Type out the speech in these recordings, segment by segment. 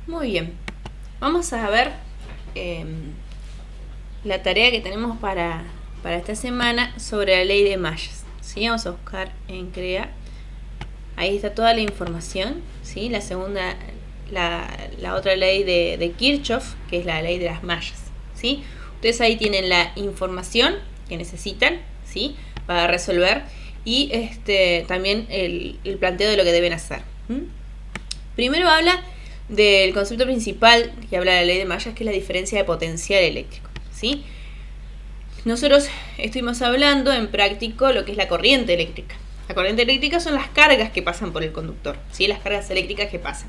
Muy bien. Vamos a ver la tarea que tenemos para esta semana sobre la ley de mallas. ¿Sí? Vamos a buscar en CREA. Ahí está toda la información. ¿Sí? La segunda, la otra ley de Kirchhoff, que es la ley de las mallas. ¿Sí? Ustedes ahí tienen la información que necesitan, ¿sí? Para resolver. Y también el planteo de lo que deben hacer. Primero habla del concepto principal que habla la ley de mallas, que es la diferencia de potencial eléctrico, ¿sí? Nosotros estuvimos hablando en práctico lo que es la corriente eléctrica. La corriente eléctrica son las cargas que pasan por el conductor, ¿sí? Las cargas eléctricas que pasan,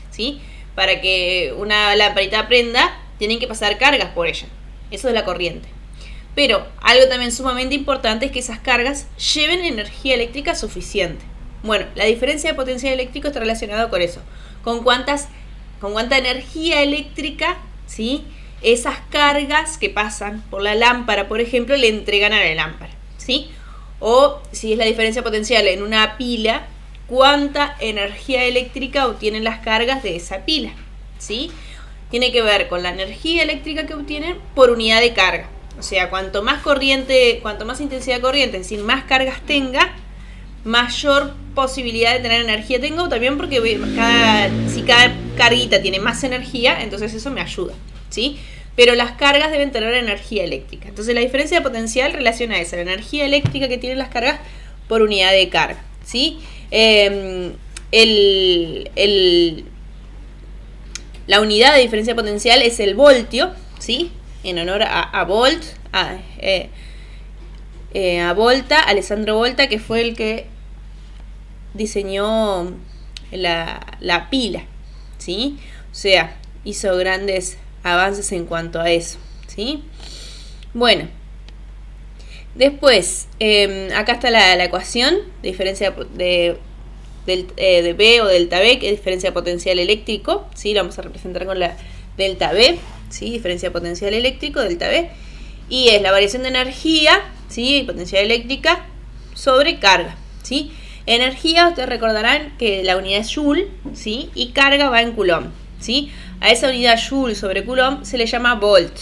¿sí? Para que una lamparita prenda, tienen que pasar cargas por ella. Eso es la corriente. Pero algo también sumamente importante es que esas cargas lleven energía eléctrica suficiente. Bueno, la diferencia de potencial eléctrico está relacionada con eso. Con cuánta energía eléctrica, ¿sí? Esas cargas que pasan por la lámpara, por ejemplo, le entregan a la lámpara, ¿sí? O si es la diferencia potencial en una pila, cuánta energía eléctrica obtienen las cargas de esa pila, ¿sí? Tiene que ver con la energía eléctrica que obtienen por unidad de carga. O sea, cuanto más intensidad de corriente, es decir, más cargas tenga, mayor posibilidad de tener energía tengo, también porque si cada carguita tiene más energía, entonces eso me ayuda, ¿sí? Pero las cargas deben tener energía eléctrica. Entonces la diferencia de potencial relaciona esa, la energía eléctrica que tienen las cargas por unidad de carga, ¿sí? La unidad de diferencia de potencial es el voltio, ¿sí? En honor a Volt, a Volta, Alessandro Volta, que fue el que diseñó la pila, ¿sí? O sea, hizo grandes avances en cuanto a eso, ¿sí? Bueno, después, acá está la ecuación de diferencia de B o delta B, que es diferencia de potencial eléctrico, ¿sí? La vamos a representar con la delta B, ¿sí? Diferencia de potencial eléctrico, delta B, y es la variación de energía, ¿sí? Potencial eléctrica sobre carga, ¿sí? Energía, ustedes recordarán que la unidad es Joule, ¿sí? Y carga va en Coulomb, ¿sí? A esa unidad Joule sobre Coulomb se le llama volt,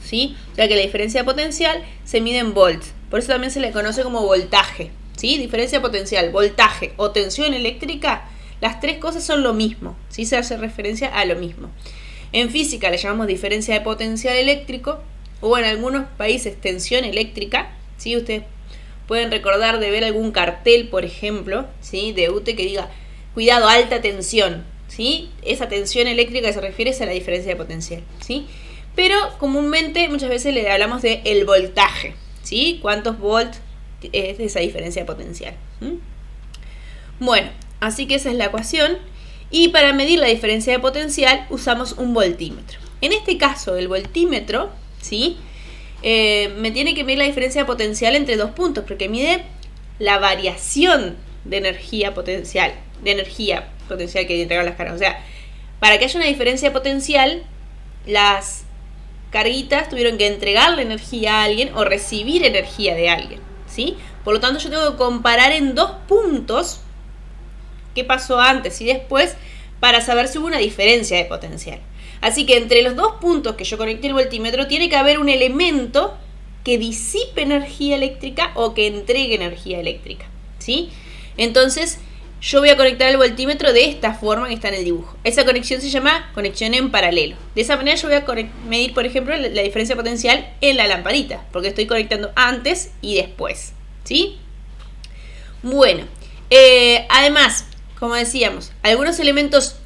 ¿sí? O sea que la diferencia de potencial se mide en volt. Por eso también se le conoce como voltaje, ¿sí? Diferencia de potencial, voltaje o tensión eléctrica, las tres cosas son lo mismo, ¿sí? Se hace referencia a lo mismo. En física le llamamos diferencia de potencial eléctrico, o en algunos países tensión eléctrica, ¿sí? Ustedes pueden recordar de ver algún cartel, por ejemplo, ¿sí? De UTE que diga, cuidado, alta tensión, ¿sí? Esa tensión eléctrica que se refiere es a la diferencia de potencial, ¿sí? Pero comúnmente muchas veces le hablamos de el voltaje, ¿sí? ¿Cuántos volts es esa diferencia de potencial? Bueno, así que esa es la ecuación. Y para medir la diferencia de potencial usamos un voltímetro. En este caso, el voltímetro, ¿sí? Me tiene que medir la diferencia de potencial entre dos puntos, porque mide la variación de energía potencial que entregan las cargas. O sea, para que haya una diferencia potencial, las carguitas tuvieron que entregarle energía a alguien o recibir energía de alguien, ¿sí? Por lo tanto, yo tengo que comparar en dos puntos qué pasó antes y después para saber si hubo una diferencia de potencial. Así que entre los dos puntos que yo conecté el voltímetro tiene que haber un elemento que disipe energía eléctrica o que entregue energía eléctrica, ¿sí? Entonces yo voy a conectar el voltímetro de esta forma que está en el dibujo. Esa conexión se llama conexión en paralelo. De esa manera yo voy a medir, por ejemplo, la diferencia potencial en la lamparita, porque estoy conectando antes y después, ¿sí? Bueno, además, como decíamos, algunos elementos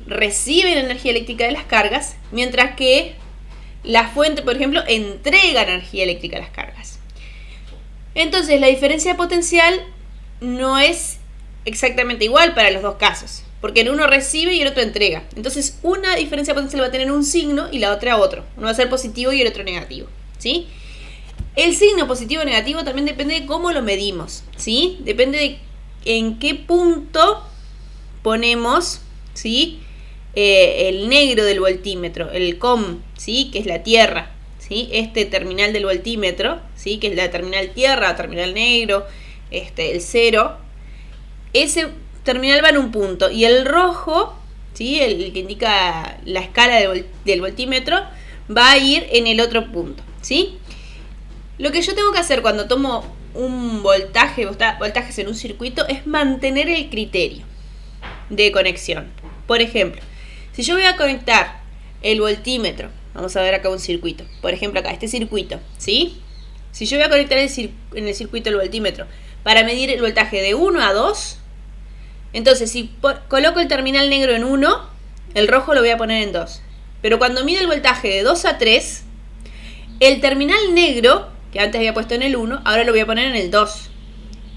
reciben energía eléctrica de las cargas, mientras que la fuente, por ejemplo, entrega energía eléctrica a las cargas. Entonces, la diferencia de potencial no es exactamente igual para los dos casos, porque en uno recibe y el otro entrega. Entonces, una diferencia de potencial va a tener un signo y la otra otro. Uno va a ser positivo y el otro negativo, ¿sí? El signo positivo o negativo también depende de cómo lo medimos, ¿sí? Depende de en qué punto ponemos, ¿sí? El negro del voltímetro, el COM, ¿sí? Que es la tierra, ¿sí? Este terminal del voltímetro, ¿sí? Que es la terminal tierra, terminal negro, el cero. Ese terminal va en un punto y el rojo, ¿sí? El que indica la escala del voltímetro, va a ir en el otro punto, ¿sí? Lo que yo tengo que hacer cuando tomo un voltajes en un circuito es mantener el criterio de conexión. Por ejemplo, si yo voy a conectar el voltímetro, vamos a ver acá un circuito, por ejemplo acá, este circuito, ¿sí? Si yo voy a conectar en el circuito el voltímetro para medir el voltaje de 1 a 2, entonces si coloco el terminal negro en 1, el rojo lo voy a poner en 2. Pero cuando mide el voltaje de 2 a 3, el terminal negro, que antes había puesto en el 1, ahora lo voy a poner en el 2.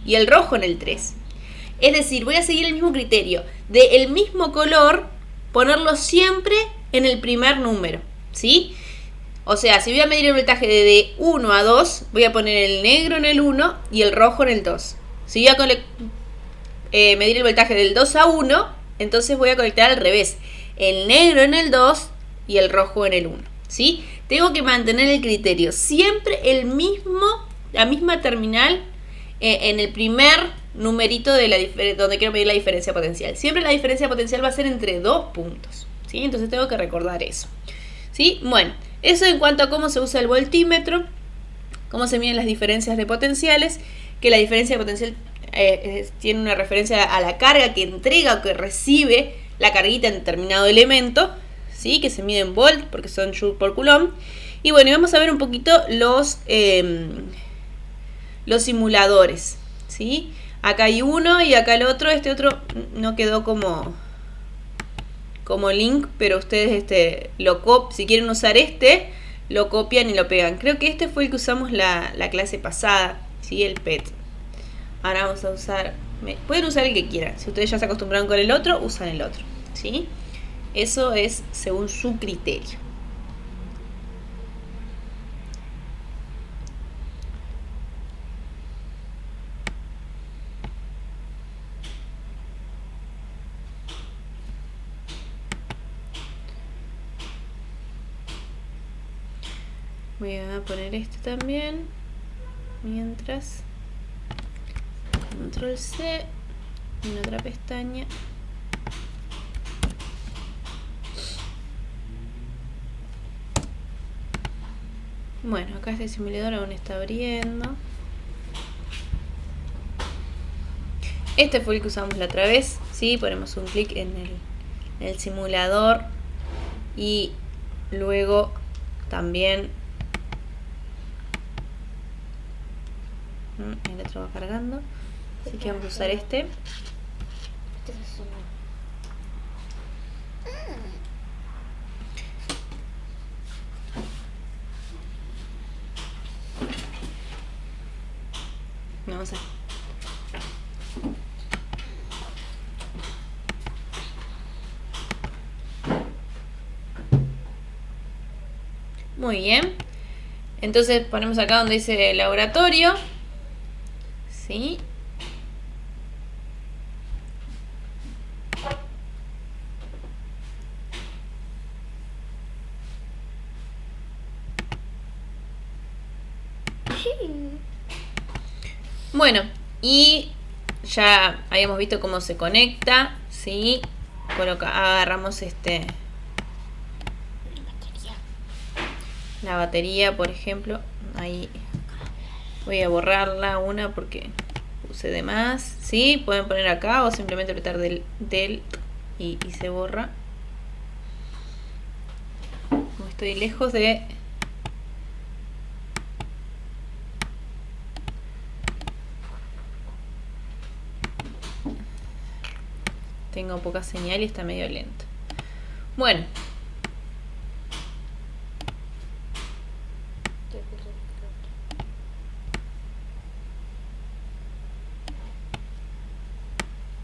Y el rojo en el 3. Es decir, voy a seguir el mismo criterio. Del mismo color, ponerlo siempre en el primer número, ¿sí? O sea, si voy a medir el voltaje de 1 a 2, voy a poner el negro en el 1 y el rojo en el 2. Si voy a medir el voltaje del 2 a 1, entonces voy a conectar al revés. El negro en el 2 y el rojo en el 1, ¿sí? Tengo que mantener el criterio. Siempre la misma terminal en el primer numerito de donde quiero medir la diferencia potencial. Siempre la diferencia potencial va a ser entre dos puntos, ¿sí? Entonces tengo que recordar eso, ¿sí? Bueno, eso en cuanto a cómo se usa el voltímetro, cómo se miden las diferencias de potenciales, que la diferencia de potencial tiene una referencia a la carga que entrega o que recibe la carguita en determinado elemento, ¿sí? Que se mide en volt porque son joules por coulomb. Y bueno, vamos a ver un poquito los simuladores, ¿sí? Acá hay uno y acá el otro. Este otro no quedó como link, pero ustedes si quieren usar lo copian y lo pegan. Creo que este fue el que usamos la clase pasada, ¿sí? El PET. Ahora vamos a usar, pueden usar el que quieran. Si ustedes ya se acostumbraron con el otro, usan el otro, ¿sí? Eso es según su criterio. Voy a poner este también. Mientras. Control C. En otra pestaña. Bueno, acá este simulador aún está abriendo. Este fue el que usamos la otra vez, ¿sí? Ponemos un clic en el simulador y luego también el otro va cargando, así que vamos a usar este. Vamos a ver. Muy bien. Entonces ponemos acá donde dice laboratorio. ¿Sí? Bueno, y ya habíamos visto cómo se conecta, ¿sí? Agarramos la batería, por ejemplo. Ahí voy a borrarla una porque puse de más, ¿sí? Pueden poner acá o simplemente apretar del y se borra. Como estoy lejos de... Tengo poca señal y está medio lento. Bueno.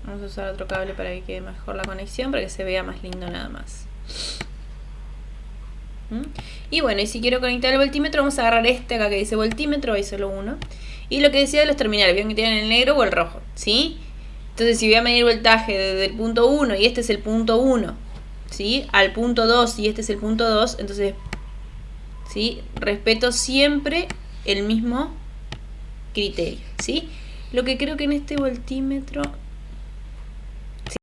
Vamos a usar otro cable para que quede mejor la conexión, para que se vea más lindo nada más. Y bueno, y si quiero conectar el voltímetro, vamos a agarrar este acá que dice voltímetro, hay solo uno. Y lo que decía de los terminales, ¿vieron que tienen el negro o el rojo? ¿Sí? Entonces si voy a medir voltaje desde el punto 1 y este es el punto 1, ¿sí? Al punto 2 y este es el punto 2, entonces, ¿sí? Respeto siempre el mismo criterio, ¿sí? Lo que creo que en este voltímetro